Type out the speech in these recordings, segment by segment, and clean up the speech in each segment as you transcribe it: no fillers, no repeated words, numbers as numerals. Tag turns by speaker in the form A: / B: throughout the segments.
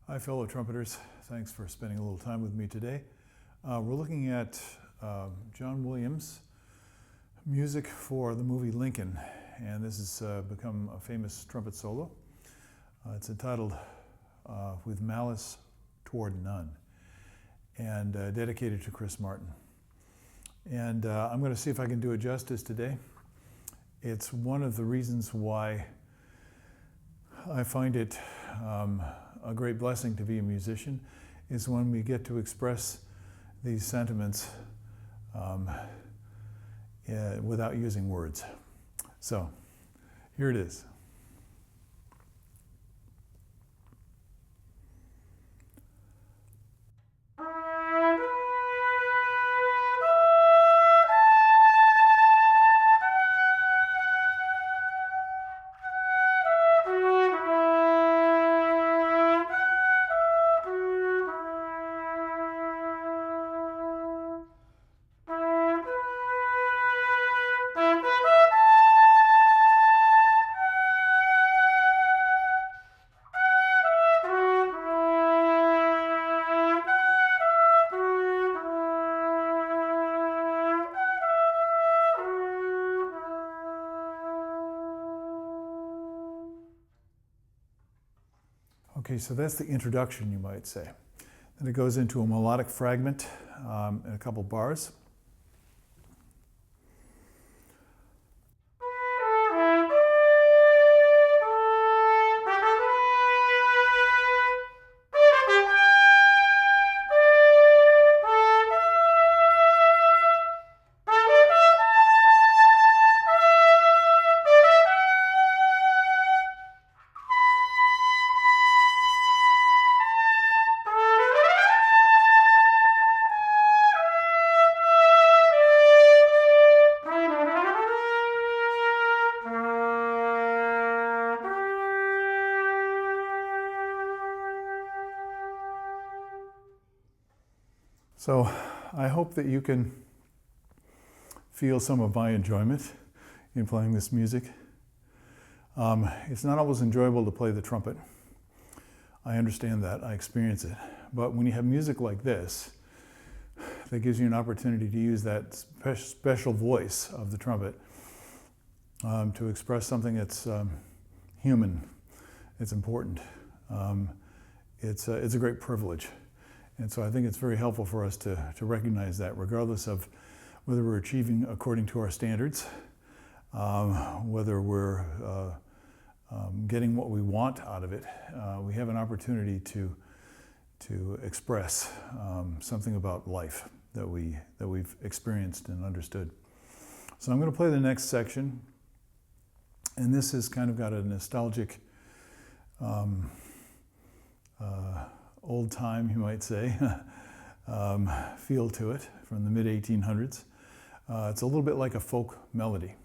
A: Hi fellow trumpeters, thanks for spending a little time with me today. We're looking at John Williams' music for the movie Lincoln, and this has become a famous trumpet solo. It's entitled With Malice Toward None, and dedicated to Chris Martin. And I'm going to see if I can do it justice today. It's one of the reasons why I find it a great blessing to be a musician, is when we get to express these sentiments without using words. So, here it is. Okay, so that's the introduction, you might say. Then it goes into a melodic fragment and a couple bars. So I hope that you can feel some of my enjoyment in playing this music. It's not always enjoyable to play the trumpet. I understand that, I experience it. But when you have music like this, that gives you an opportunity to use that special voice of the trumpet to express something that's human, it's important. It's a great privilege. And so I think it's very helpful for us to recognize that, regardless of whether we're achieving according to our standards, whether we're getting what we want out of it. We have an opportunity to express something about life that we've experienced and understood. So I'm going to play the next section, and this has kind of got a nostalgic old time, you might say, feel to it from the mid-1800s. It's a little bit like a folk melody.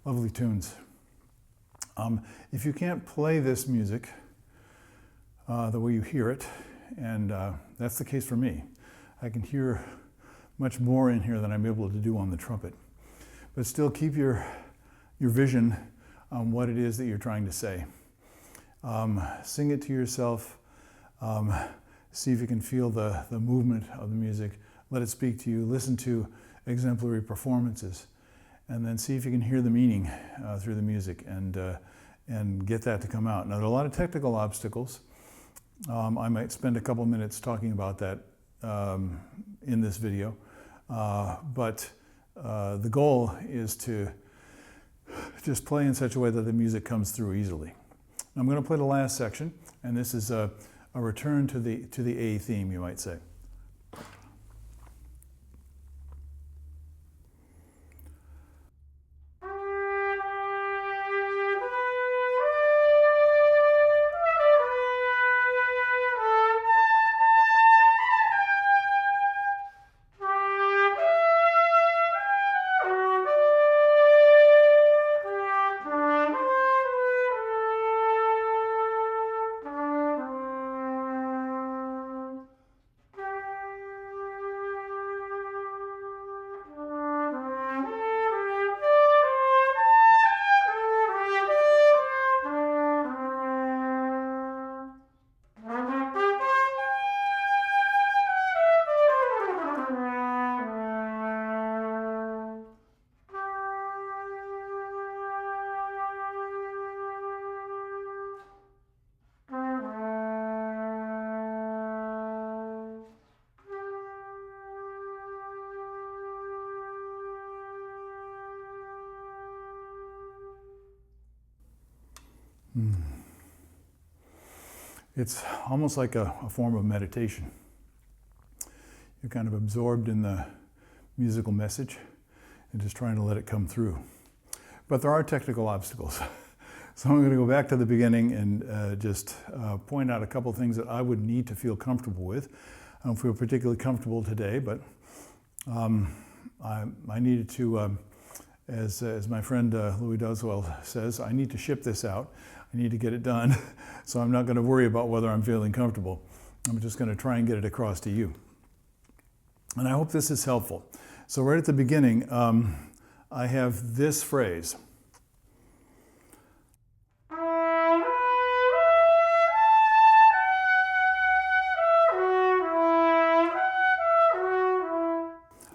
A: Lovely tunes. If you can't play this music the way you hear it, and that's the case for me, I can hear much more in here than I'm able to do on the trumpet. But still keep your vision on what it is that you're trying to say. Sing it to yourself. See if you can feel the movement of the music. Let it speak to you. Listen to exemplary performances. And then see if you can hear the meaning through the music and get that to come out. Now, there are a lot of technical obstacles. I might spend a couple minutes talking about that in this video. but the goal is to just play in such a way that the music comes through easily. I'm going to play the last section, and this is a return to the A theme, you might say. It's almost like a form of meditation. You're kind of absorbed in the musical message and just trying to let it come through. But there are technical obstacles. So I'm going to go back to the beginning and just point out a couple of things that I would need to feel comfortable with. I don't feel particularly comfortable today, but I needed to, as my friend Louis Doswell says, I need to ship this out. I need to get it done. So I'm not going to worry about whether I'm feeling comfortable. I'm just going to try and get it across to you. And I hope this is helpful. So right at the beginning, I have this phrase.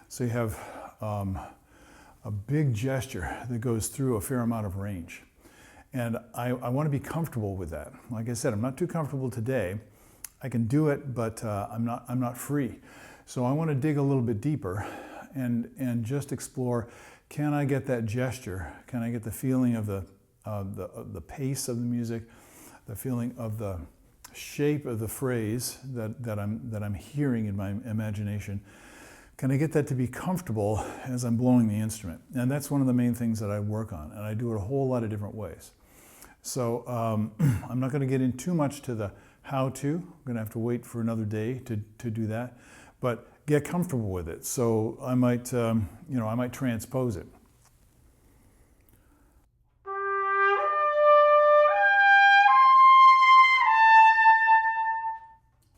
A: So you have a big gesture that goes through a fair amount of range. And I want to be comfortable with that. Like I said, I'm not too comfortable today. I can do it, but I'm not free. So I want to dig a little bit deeper and just explore, can I get that gesture? Can I get the feeling of the pace of the music, the feeling of the shape of the phrase that I'm hearing in my imagination? Can I get that to be comfortable as I'm blowing the instrument? And that's one of the main things that I work on, and I do it a whole lot of different ways. So I'm not going to get in too much to the how-to. I'm going to have to wait for another day to do that, but get comfortable with it. So I might, I might transpose it.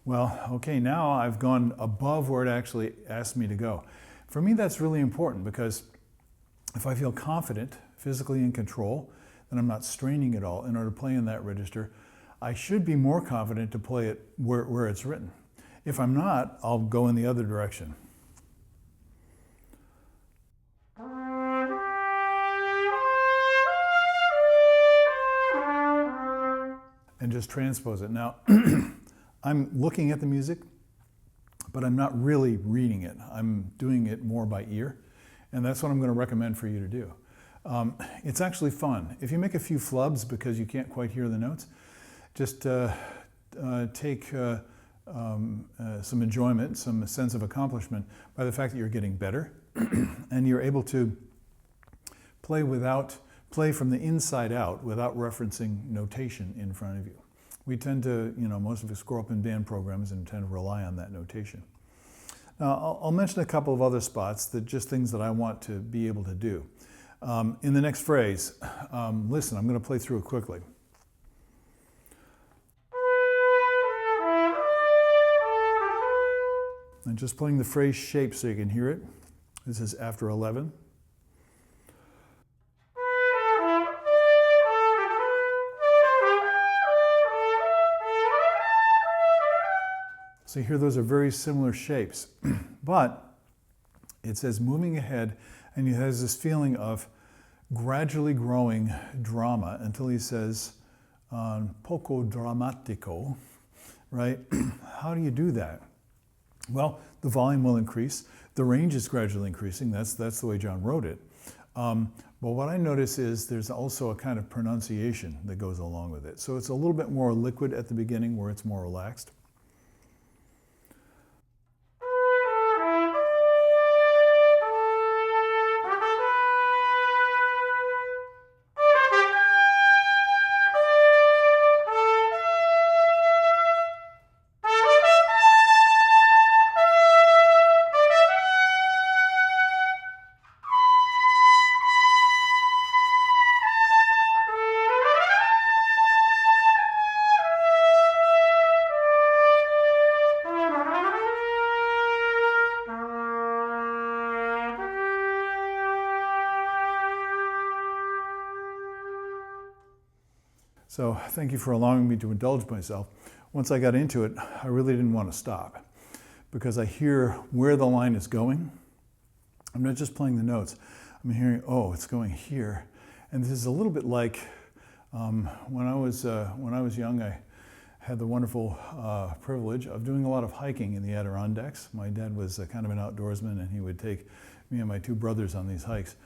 A: Well, okay, now I've gone above where it actually asked me to go. For me, that's really important because if I feel confident, physically in control, then I'm not straining at all in order to play in that register. I should be more confident to play it where it's written. If I'm not, I'll go in the other direction. And just transpose it. Now, I'm looking at the music, but I'm not really reading it. I'm doing it more by ear, and that's what I'm going to recommend for you to do. It's actually fun. If you make a few flubs because you can't quite hear the notes, just take some enjoyment, some sense of accomplishment by the fact that you're getting better and you're able to play from the inside out without referencing notation in front of you. We tend to, most of us grow up in band programs and tend to rely on that notation. Now, I'll mention a couple of other spots, just things that I want to be able to do. In the next phrase, listen, I'm going to play through it quickly. And just playing the phrase shape so you can hear it. This is after 11. So here those are very similar shapes, but it says moving ahead, and he has this feeling of gradually growing drama until he says poco drammatico, right? How do you do that? Well, the volume will increase. The range is gradually increasing. That's the way John wrote it. But what I notice is there's also a kind of pronunciation that goes along with it. So it's a little bit more liquid at the beginning where it's more relaxed. So thank you for allowing me to indulge myself. Once I got into it, I really didn't want to stop because I hear where the line is going. I'm not just playing the notes. I'm hearing, oh, it's going here. And this is a little bit like when I was young, I had the wonderful privilege of doing a lot of hiking in the Adirondacks. My dad was kind of an outdoorsman, and he would take me and my two brothers on these hikes.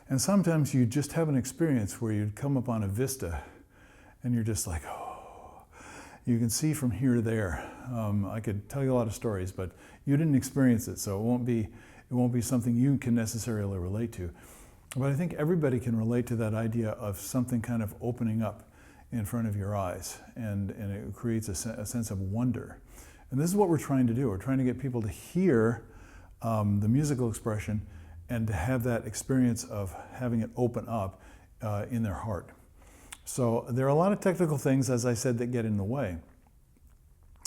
A: And sometimes you just have an experience where you'd come upon a vista and you're just like, oh, you can see from here to there. I could tell you a lot of stories, but you didn't experience it, so it won't be something you can necessarily relate to. But I think everybody can relate to that idea of something kind of opening up in front of your eyes, and it creates a sense of wonder. And this is what we're trying to do. We're trying to get people to hear the musical expression and to have that experience of having it open up in their heart. So there are a lot of technical things, as I said, that get in the way.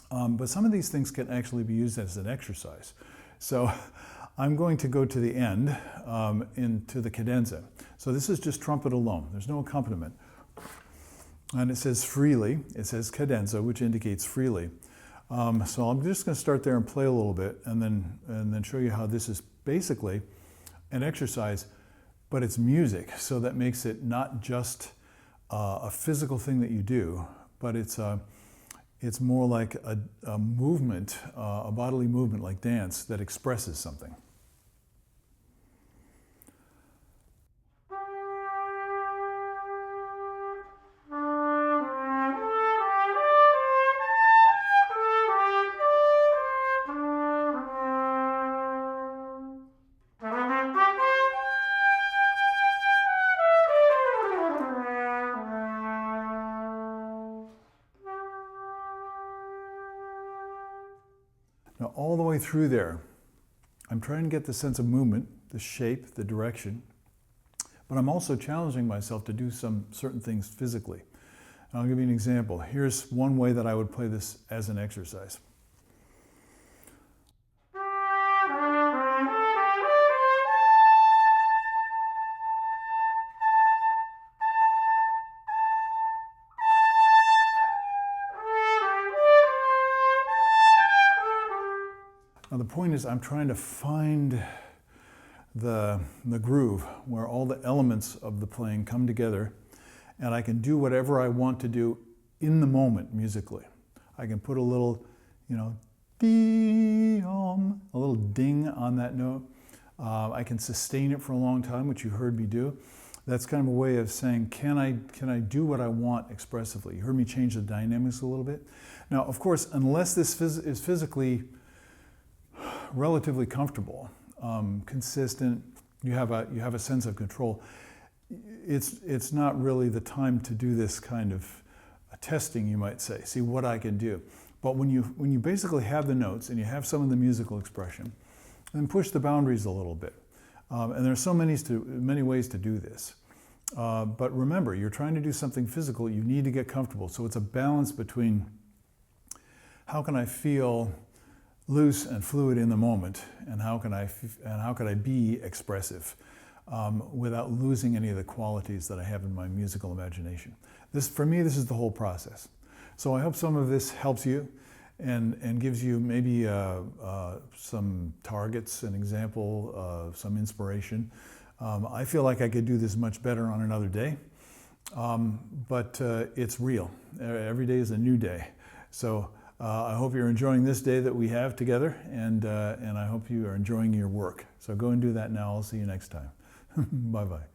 A: But some of these things can actually be used as an exercise. So I'm going to go to the end into the cadenza. So this is just trumpet alone. There's no accompaniment. And it says freely. It says cadenza, which indicates freely. So I'm just going to start there and play a little bit and then show you how this is basically an exercise, but it's music. So that makes it not just a physical thing that you do, but it's more like a movement, a bodily movement like dance that expresses something. Now, all the way through there, I'm trying to get the sense of movement, the shape, the direction, but I'm also challenging myself to do some certain things physically. And I'll give you an example. Here's one way that I would play this as an exercise. Now the point is I'm trying to find the groove where all the elements of the playing come together, and I can do whatever I want to do in the moment musically. I can put a little, dee-om, a little ding on that note. I can sustain it for a long time, which you heard me do. That's kind of a way of saying, can I do what I want expressively? You heard me change the dynamics a little bit. Now, of course, unless this is physically relatively comfortable, consistent, you have a sense of control, it's not really the time to do this kind of testing, you might say, see what I can do. But when you basically have the notes and you have some of the musical expression, then push the boundaries a little bit. And there's so many ways to do this. But remember, you're trying to do something physical, you need to get comfortable. So it's a balance between how can I feel loose and fluid in the moment, and how can I be expressive without losing any of the qualities that I have in my musical imagination. For me, this is the whole process. So I hope some of this helps you and gives you maybe some targets, an example, some inspiration. I feel like I could do this much better on another day, but it's real. Every day is a new day. So I hope you're enjoying this day that we have together, and I hope you are enjoying your work. So go and do that now. I'll see you next time. Bye-bye.